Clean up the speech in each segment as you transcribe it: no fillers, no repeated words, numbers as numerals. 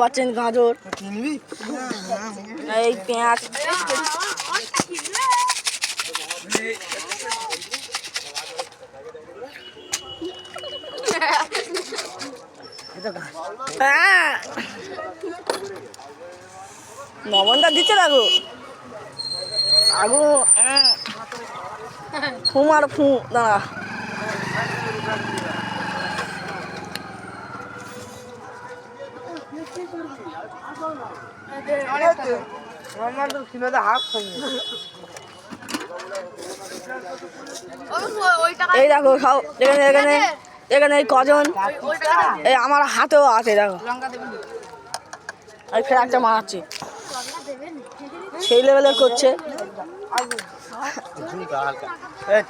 পাচ্ছেন গাজর, এই পেঁয়াজ, লবণটা দিচ্ছে লাগো আগু ফু আর ফু দাঁড়া। এই দেখো খাও, এখানে এখানে এখানে এই কজন, এই আমার হাতেও আছে দেখো, এই ফের একটা মারাচ্ছি, সেই লেভেলের করছে।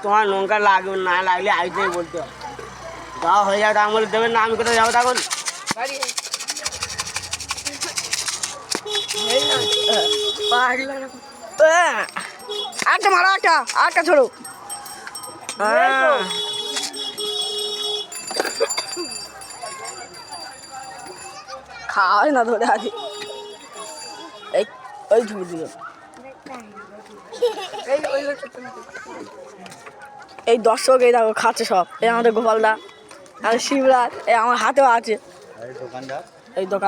তোমার লঙ্কা লাগবে না লাগলে আইতে বলতে হবে, যাওয়া হয়ে যাবে আমি বলে দেবেন না, আমি কোথায় যাবো তখন। একটা মারা, একটা ছোড়ো। খাওয়াই না ধরে আছি, এই ওই ঝুঁকি দিল, এই দর্শক এই দেখো খাচ্ছে সব, এই আমাদের গোপালদা আর শিবরাজ, এই আমার হাতেও আছে এই দোকান।